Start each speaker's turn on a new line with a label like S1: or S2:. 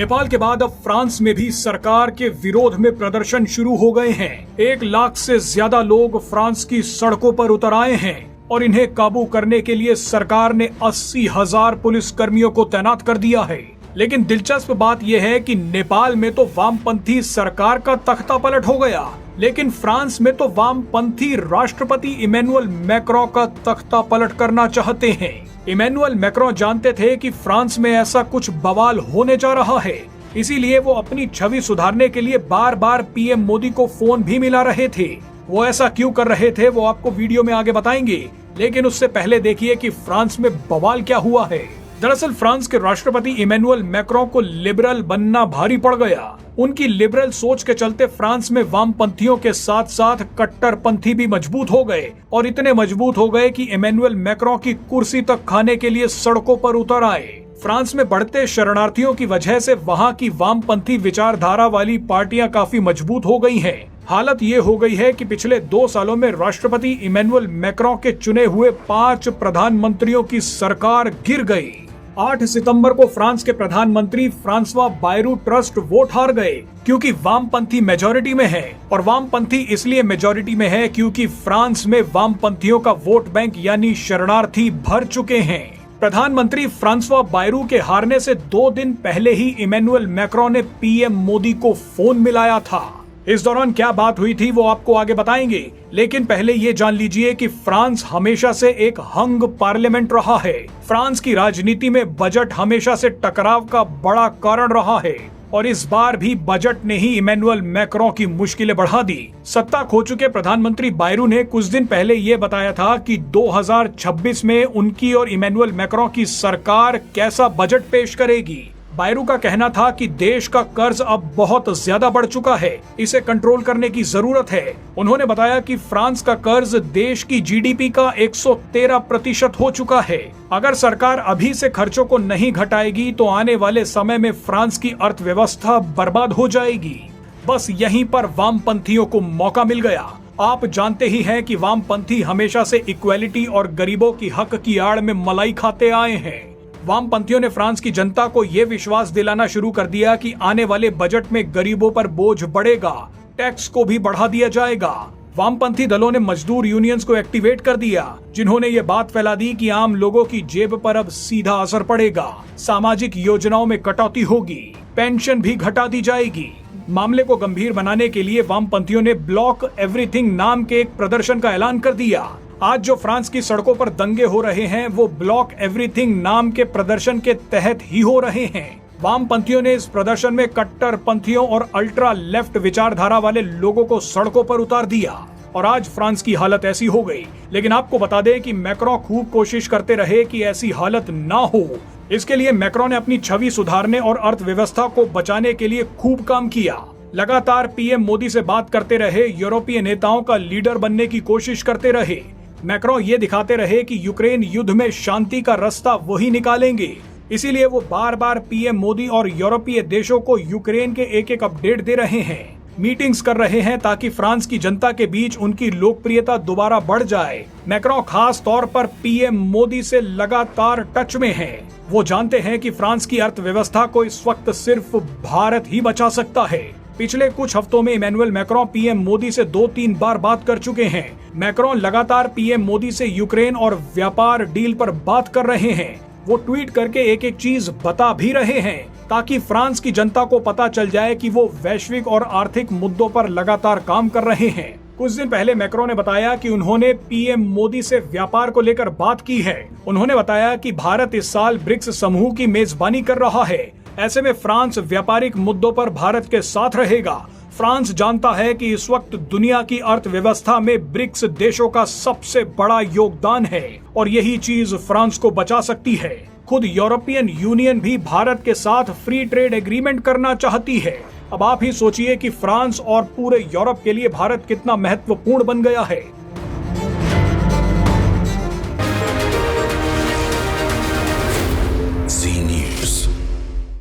S1: नेपाल के बाद अब फ्रांस में भी सरकार के विरोध में प्रदर्शन शुरू हो गए हैं। 1 लाख से ज्यादा लोग फ्रांस की सड़कों पर उतर आए हैं और इन्हें काबू करने के लिए सरकार ने 80,000 पुलिस कर्मियों को तैनात कर दिया है। लेकिन दिलचस्प बात यह है कि नेपाल में तो वामपंथी सरकार का तख्ता पलट हो गया, लेकिन फ्रांस में तो वामपंथी राष्ट्रपति इमैनुअल मैक्रों का तख्ता पलट करना चाहते हैं। इमैनुअल मैक्रों जानते थे कि फ्रांस में ऐसा कुछ बवाल होने जा रहा है, इसीलिए वो अपनी छवि सुधारने के लिए बार बार पीएम मोदी को फोन भी मिला रहे थे। वो ऐसा क्यों कर रहे थे वो आपको वीडियो में आगे बताएंगे, लेकिन उससे पहले देखिए कि फ्रांस में बवाल क्या हुआ है। दरअसल फ्रांस के राष्ट्रपति इमैनुअल मैक्रों को लिबरल बनना भारी पड़ गया। उनकी लिबरल सोच के चलते फ्रांस में वामपंथियों के साथ साथ कट्टरपंथी भी मजबूत हो गए और इतने मजबूत हो गए कि इमैनुअल मैक्रों की कुर्सी तक खाने के लिए सड़कों पर उतर आए। फ्रांस में बढ़ते शरणार्थियों की वजह से वहां की वामपंथी विचारधारा वाली पार्टियां काफी मजबूत हो गई हैं। हालत ये हो गई है कि पिछले 2 सालों में राष्ट्रपति इमैनुअल मैक्रों के चुने हुए 5 प्रधानमंत्रियों की सरकार गिर गई। 8 सितंबर को फ्रांस के प्रधानमंत्री फ्रांसवा बायरू ट्रस्ट वोट हार गए क्योंकि वामपंथी मेजॉरिटी में है, और वामपंथी इसलिए मेजॉरिटी में है क्योंकि फ्रांस में वामपंथियों का वोट बैंक यानी शरणार्थी भर चुके हैं। प्रधानमंत्री फ्रांसवा बायरू के हारने से 2 दिन पहले ही इमैनुअल मैक्रों ने पीएम मोदी को फोन मिलाया था। इस दौरान क्या बात हुई थी वो आपको आगे बताएंगे, लेकिन पहले ये जान लीजिए कि फ्रांस हमेशा से एक हंग पार्लियामेंट रहा है। फ्रांस की राजनीति में बजट हमेशा से टकराव का बड़ा कारण रहा है और इस बार भी बजट ने ही इमैनुअल मैक्रों की मुश्किलें बढ़ा दी। सत्ता खो चुके प्रधानमंत्री बायरू ने कुछ दिन पहले ये बताया था कि 2026 में उनकी और इमैनुअल मैक्रों की सरकार कैसा बजट पेश करेगी। बायरू का कहना था कि देश का कर्ज अब बहुत ज्यादा बढ़ चुका है, इसे कंट्रोल करने की जरूरत है। उन्होंने बताया कि फ्रांस का कर्ज देश की जीडीपी का 113% हो चुका है। अगर सरकार अभी से खर्चों को नहीं घटाएगी तो आने वाले समय में फ्रांस की अर्थव्यवस्था बर्बाद हो जाएगी। बस यहीं पर वामपंथियों को मौका मिल गया। आप जानते ही हैं कि वामपंथी हमेशा से इक्वेलिटी और गरीबों की हक की आड़ में मलाई खाते आए हैं। वामपंथियों ने फ्रांस की जनता को ये विश्वास दिलाना शुरू कर दिया कि आने वाले बजट में गरीबों पर बोझ बढ़ेगा, टैक्स को भी बढ़ा दिया जाएगा। वामपंथी दलों ने मजदूर यूनियंस को एक्टिवेट कर दिया, जिन्होंने ये बात फैला दी कि आम लोगों की जेब पर अब सीधा असर पड़ेगा, सामाजिक योजनाओं में कटौती होगी, पेंशन भी घटा दी जाएगी। मामले को गंभीर बनाने के लिए वामपंथियों ने ब्लॉक एवरीथिंग नाम के एक प्रदर्शन का ऐलान कर दिया। आज जो फ्रांस की सड़कों पर दंगे हो रहे हैं वो ब्लॉक एवरीथिंग नाम के प्रदर्शन के तहत ही हो रहे हैं। वामपंथियों ने इस प्रदर्शन में कट्टरपंथियों और अल्ट्रा लेफ्ट विचारधारा वाले लोगों को सड़कों पर उतार दिया और आज फ्रांस की हालत ऐसी हो गई। लेकिन आपको बता दें कि मैक्रों खूब कोशिश करते रहे कि ऐसी हालत ना हो। इसके लिए मैक्रों ने अपनी छवि सुधारने और अर्थव्यवस्था को बचाने के लिए खूब काम किया। लगातार पीएम मोदी से बात करते रहे, यूरोपीय नेताओं का लीडर बनने की कोशिश करते रहे। मैक्रों ये दिखाते रहे कि यूक्रेन युद्ध में शांति का रास्ता वही निकालेंगे, इसीलिए वो बार बार पीएम मोदी और यूरोपीय देशों को यूक्रेन के एक अपडेट दे रहे हैं, मीटिंग्स कर रहे हैं ताकि फ्रांस की जनता के बीच उनकी लोकप्रियता दोबारा बढ़ जाए। मैक्रों खास तौर पर पीएम मोदी से लगातार टच में हैं। वो जानते हैं कि फ्रांस की अर्थव्यवस्था को इस वक्त सिर्फ भारत ही बचा सकता है। पिछले कुछ हफ्तों में इमैनुअल मैक्रों पीएम मोदी से 2-3 बार बात कर चुके हैं। मैक्रों लगातार पीएम मोदी से यूक्रेन और व्यापार डील पर बात कर रहे हैं। वो ट्वीट करके एक चीज बता भी रहे हैं ताकि फ्रांस की जनता को पता चल जाए कि वो वैश्विक और आर्थिक मुद्दों पर लगातार काम कर रहे हैं। कुछ दिन पहले मैक्रों ने बताया कि उन्होंने पीएम मोदी से व्यापार को लेकर बात की है। उन्होंने बताया कि भारत इस साल ब्रिक्स समूह की मेजबानी कर रहा है। ऐसे में फ्रांस व्यापारिक मुद्दों पर भारत के साथ रहेगा। फ्रांस जानता है कि इस वक्त दुनिया की अर्थव्यवस्था में ब्रिक्स देशों का सबसे बड़ा योगदान है और यही चीज फ्रांस को बचा सकती है। खुद यूरोपियन यूनियन भी भारत के साथ फ्री ट्रेड एग्रीमेंट करना चाहती है। अब आप ही सोचिए कि फ्रांस और पूरे यूरोप के लिए भारत कितना महत्वपूर्ण बन गया है।